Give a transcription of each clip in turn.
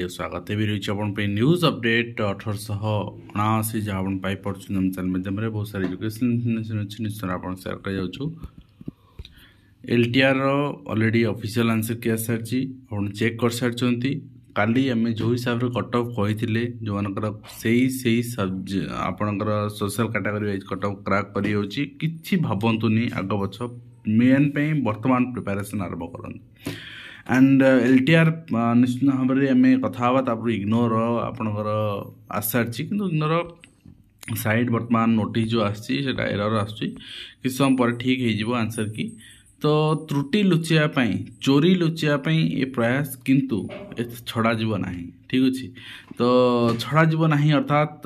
स्वागत है news update 1879 जहाँ आप पाइपन चैनल माध्यम बहुत सारी एजुकेशन इनफर्मेशन अच्छी निश्चय आप सेयार कर एलटीआर ऑलरेडी ऑफिशियल आंसर किया सारी आप चेक कर सारी काली आम जो हिसाब से कट ऑफ कही जो मानकर से आपणकर social category wise cut off crack करी भावतुनि आग पछ मेन बर्तमान प्रिपेरेसन आरंभ कर एंड एलटीआर निश्चित भाव में आम कथा इग्नोर आपणकर आसारी कि इग्नोर साइड बर्तमान नोटिस जो आसा एरर आस समय पर ठीक हो आंसर की तो त्रुटि लुचापी चोरी लुचापी ये प्रयास किंतु छड़ा जीव ना ठीक अच्छे तो छड़ा जीव ना अर्थात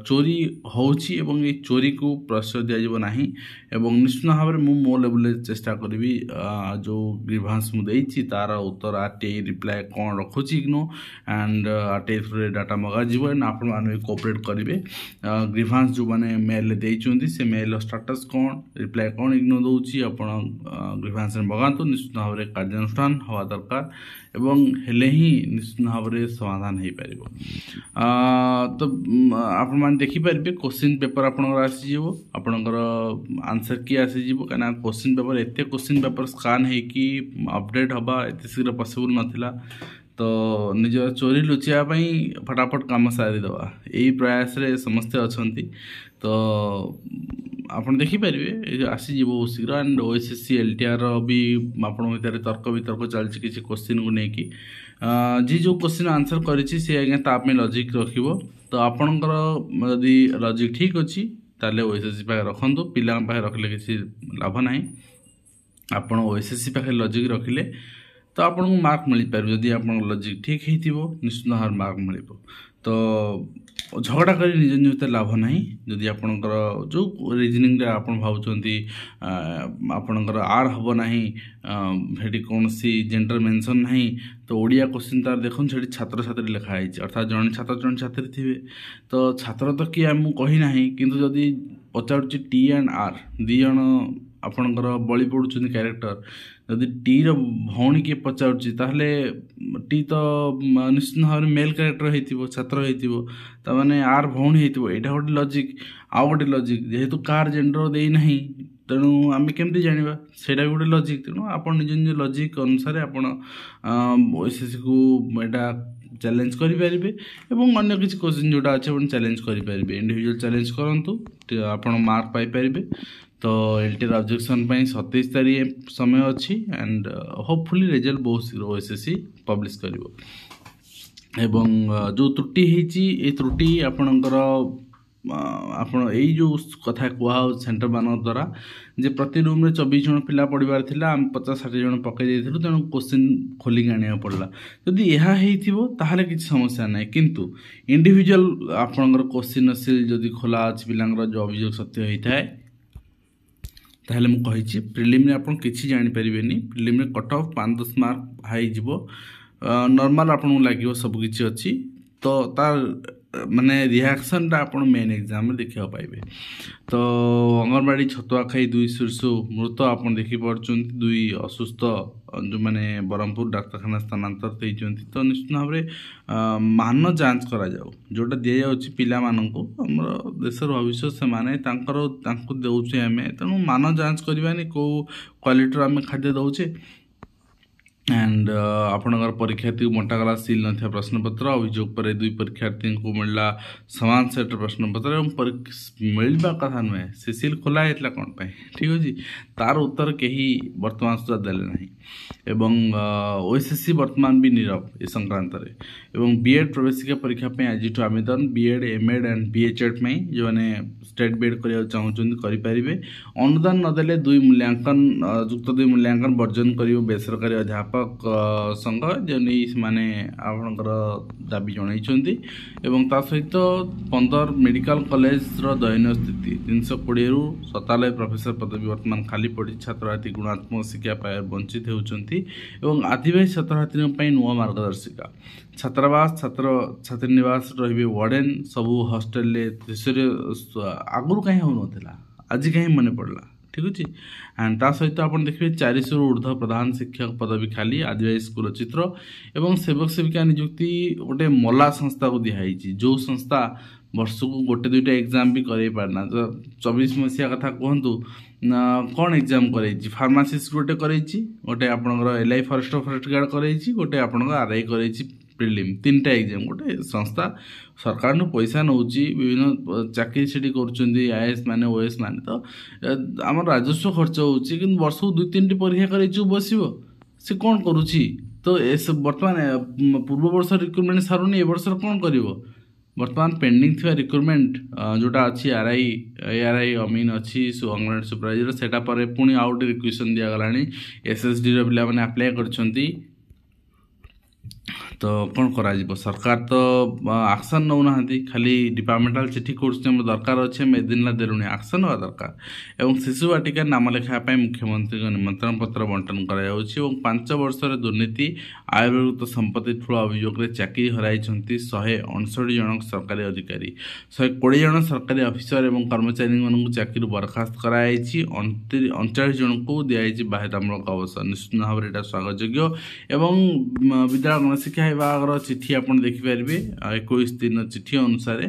चोरी होची एवं ये चोरी को प्रश्रय दिज्व ना निश्चित भाव में मो लेवल चेष्टा करी जो ग्रीभांस मुझे तार उत्तर आरटीआई रिप्लाय कौन रखुची IGNOU and RTI through data मगाजी एंड आपने कोऑपरेट करेंगे ग्रीभांस जो मैंने मेल देते से मेल स्टाटस कौन रिप्लाय कौन इग्नो दूसरी आप ग्रीभांस मगातु निश्चित भाव में कार्यानुष्ठान हवा दरकार एवं हेले ही निश्चित भाव में समाधान हो पार तो आपण मैंने देखिपारे क्वेश्चन पेपर आपंकर आपणकर आंसर की आसीज कहीं क्वेश्चन पेपर एत क्वेश्चन पेपर स्कान होगी अपडेट हवा एत शीघ्र पॉसिबल नाला तो निज चोरी लुचापी फटाफट कम सारीद यही प्रयास रे समस्ते अच्छा तो आप देखिपारे आसीज बहुत शीघ्र एंड ओएसएससी एलटीआर भी आप तर्क वितर्क चलती किसी क्वेश्चन को लेकिन जी जो क्वेश्चन आंसर करी सी आज्ञा लॉजिक रखिबो तो आपणकर जदि लॉजिक ठीक अच्छी ताले ओएसएससी पाखे रखु पिला पाखे रखिले किसी लाभ ना आप ओएसएससी पाखे लॉजिक रखिले तो आपको मार्क मिल पार जदि आप लॉजिक ठीक हो निश्चित भाव मार्क मिल तो झगड़ा कर निज निज भितर लाभ ना जदि आपणकर जो रिजनिंग आप भावुंट आपणकर आर हम ना कौन सी जेंडर मेंशन ना तो ओडिया क्वेश्चन तार देखो से छात्र छात्री लिखाई अर्थात जन छात्र जन छात्री थे तो छात्र तो किए आमको कहीना किंतु जदि पचार टी एंड आर दी जन आपणकर बलि पड़ुं क्यारेक्टर जदि टी भौणी किए पचार टी तो निश्चित भाव में मेल क्यारेक्टर हो छात्र हो मैंने आर भौणी हो यहाँ गोटे लॉजिक आउ गोटे लॉजिक जेहेतु कार जेंडर देना तेणु आम केमती जाना से गोटे लॉजिक तेणु आप निज निज लॉजिक अनुसार आप ओएसएससी को यहाँ चैलेंज करेंगे और अन्य किसी क्वेश्चन जोटा अच्छे चैलेंज करेंगे इंडिविजुअल चैलेंज करूँ आप मार्क पाइपर तो एलटीआर ऑब्जेक्शन 27 तारीख समय अच्छी एंड होपफुली रिजल्ट बहुत शीघ्र ओएसएससी पब्लिश करिवो एवं जो त्रुटि होती त्रुटि आपणकर आप जो कथा कह सेंटर मान द्वारा जे प्रति रूम में 24 जन पिला पढ़ार था आम 50-60 जन पकई तेणु क्वेश्चन खोलिक आने पड़ा जदि यह ताहले किसी समस्या ना किंतु इंडिविजुअल आपणकर क्वेश्चन असिल जदि खोला अच्छी पिलांकर जो अभियोग सत्य होता है ताहले मु कही प्रिलिम रे आपन किछि जानि परिबेनी प्रिलिम रे कट ऑफ 5-10 मार्क हाई जीवो नॉर्मल आपन लागिवो सब किछि अछि तो तार माने रिएक्शन टा आपन मेन एग्जाम में देखिया पाइबे तो अंगनवाड़ी छतुआ खाई 2 शीर्ष मृत आपन देखि पड़छन 2 असुस्थ जो माने ब्रह्मपुर डाक्तरखाना स्थानांतरित होइछन्ति तो निश्चित भाव में मान जांच करा जाऊ जोटा दिया जाउछि पिला माननको हमर देशर भविष्य से माने तांको देउछे हमें तेणु मान जांच करबानी को क्वालिटी आम खाद्य दउछे एंड आपणकर परीक्षार्थी को बंटागला सील न प्रश्नपत्र अभियोग पर 2 परीक्षार्थी को मिलला समान सेट प्रश्नपत्र मिलवा कथा नुहे से सील खोला होता कौन पाई ठीक अच्छे तार उत्तर कहीं वर्तमान सुधा देले ना एवं ओएसएससी वर्तमान भी नीरव ए संक्रांत एवं बीएड प्रवेशिका परीक्षा आज आवेदन बीएड एमएड एंड बीएचएड में जो मैंने स्टेट बीएड करने चाहूँ करें अनुदान नदेले 2 मूल्यांकन युक्त 2 मूल्यांकन वर्जन कर बेसरकारी अध्यापक अध्यापक संघ जो नहीं से आपणकर दाबी जनई एवं ता सहित 15 मेडिकल कॉलेज दयनीय स्थिति 320 रु 97 प्रोफेसर पदवी वर्तमान खाली पड़ी छात्रछात्री गुणात्मक शिक्षा पाए वंचित होती आदिवासी छात्रछात्री नुआ मार्गदर्शिका छात्रावास छात्र छात्रीनिवास रे वार्डेन सबू हॉस्टेल आगुरी कहीं होना आज कहीं मन पड़ला ठीक अच्छे एंड ता सहित आप देखिए 400 ऊर्ध्व प्रधान शिक्षक पदवी खाली आदिवासी स्कूल चित्र एवं सेवक सेविका नियुक्ति गोटे मला संस्था को दिखाई जो संस्था वर्ष को गोटे दुईटा एग्जाम भी कर पारना 24 मसीहा कथा कहतु कौन एग्जाम कर फार्मासीस्ट गोटे आपंकर एल फरेस्ट गार्ड कर गोटे आपंकर आरआई कर प्रिलिम 3टा एग्जाम गोटे संस्था सरकार नु पैसा नौ विभिन्न चाकरी से आईएएस माने ओएस माने तो आम राजस्व खर्च होची कि वर्ष को 2-3टी परीक्षा कर बस से कौन करुच्ची तो बर्तमान पूर्व वर्ष रिक्रुटमेंट सारूनी ए वर्ष कौन कर बर्तमान पेंडिंग थी रिक्रुटमेंट जोटा अच्छी आरआई अमीन अच्छी अंगनवाड़ी सुपरवाइजर सेटा पर पुणी आउ गोटे रिक्वेशन दिगला एसएसडी पिला मैंने अप्लाई कर तो कौन करा सरकार तो एक्शन नौ ना खाली डिपार्टमेंटाल चिठी कर दरकार अच्छे मेदिना देलुणी एक्शन होगा दरकार एवं शिशु वाटिका नाम लेखापी मुख्यमंत्री निमंत्रण पत्र बंटन कर 5 वर्ष दुर्नीति आय बहिर्भूत संपत्ति ठूल अभियोग चाकरी हराई 159 जन सरकारी अधिकारी 120 जन सरकारी अफिसर और कर्मचारी चाकरी बर्खास्त कराई 39 जन को दिखाई बाध्यतामूलक अवसर निश्चित भाव में स्वागत एवं विद्यालय गणशिक्षा विभाग चिठी आप देखिपारे 21 दिन चिठी अनुसार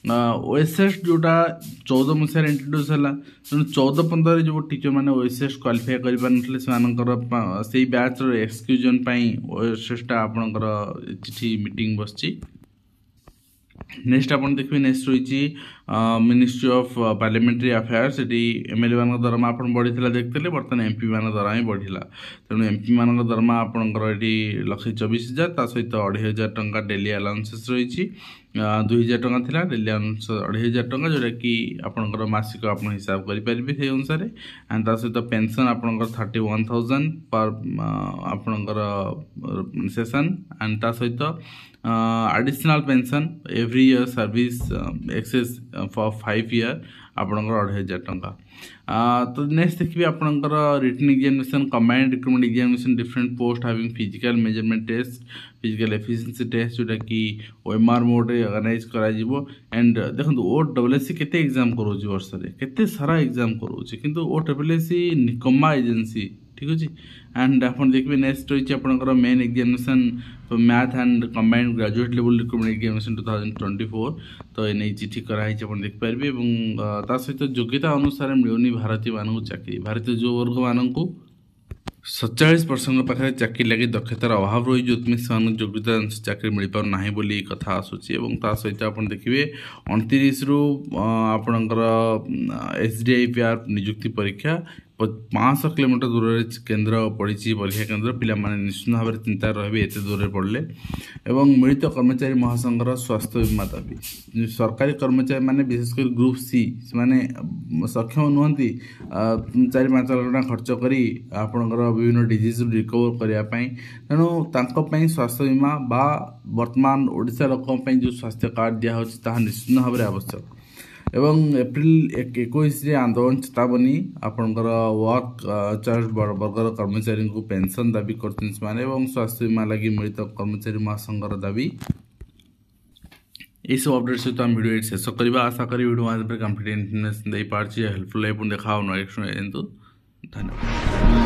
ओएसएस जोटा 14 मसीह इंट्रोड्यूस है तेणु 14-15 जो टीचर मैंने ओएसएस क्वालिफाई कर से बैच एक्सक्लूजन ओएसएस आपणकर चिठी मीटिंग बस नेक्स्ट आप देखिए नेक्स्ट रही ministry of parliamentary affairs MLA मान दरमा आप बढ़ी देखते बर्तमान एमपी मान दरमा ही बढ़ला तेणु एमपी मान दरमा आपंकर ये 1,24,000 सहित 2,500 टंका डेली अलाउंसेस रही 2,000 टंका थिला डेली अलाउंस 2,500 टंका जोटा कि आपंकर मासिक आप हिसाब करेंगे से अनुसार एंड ता सहित पेंशन आपंकर 31,000 पर आपंकर सेशन एंड ता सहित additional pension every year service excess for 5 year आपंकर 2,500 टंका तो नेक्स्ट देखिए आपंकर written examination combined recruitment examination different post having physical measurement test physical efficiency test जोटा कि ओएमआर मोड रे ऑर्गेनाइज करा एंड देखो ओडब्ल्यूएससी केते एग्जाम करोची वर्ष रे केते सारा एग्जाम करोची किंतु ओडब्ल्यूएससी निकम्मा एजेंसी ठीक अच्छे एंड आप देखिए नेक्स्ट रही आपंकर main examination math and combined graduate level recruitment examination 2024 तो ये नहीं चिठी कराई देखिपारे और सहित योग्यता अनुसार मिलूनी भारतीय मानक चाकरी भारतीय जो वर्ग मानक 47% पाखे चाकरी लगे दक्षतार अभाव रही जो से योग्यता चाकरी मिल पार ना बोली कथा आसूची सहित आप देखिए 29 रु आपणकर SDIPR नियुक्ति परीक्षा 500 किलोमीटर दूर केन्द्र पड़ी परीक्षा केन्द्र पिला निश्चित भाव में चिंता रहे एत दूर पड़े एवं मिलित कर्मचारी महासंघर स्वास्थ्य बीमा दाबी सरकारी कर्मचारी माने विशेषकर ग्रुप सी से सक्षम नुहति 4-5 लाख टका खर्च करी आपणकर विभिन्न डिजीज रिकवर करने तेणु स्वास्थ्य बीमा बा वर्तमान ओडिशा लोक जो स्वास्थ्य कार्ड दिखाई निश्चित भाव में आवश्यक एवं एप्रिल 21 आंदोलन चेतावनी आपंकर वर्क चार्ज वर्गर कर्मचारी को पेंशन दाबी कर स्वास्थ्य बीमा लगी मिलित कर्मचारी महासंघर दाबी ये सब अपडेट सहित हम वीडियो शेष करवा आशा करी वीडियो कंप्लीट इन्फॉर्मेशन दे पार्ची हेल्पफुल है देखा नेक्स्ट धन्यवाद।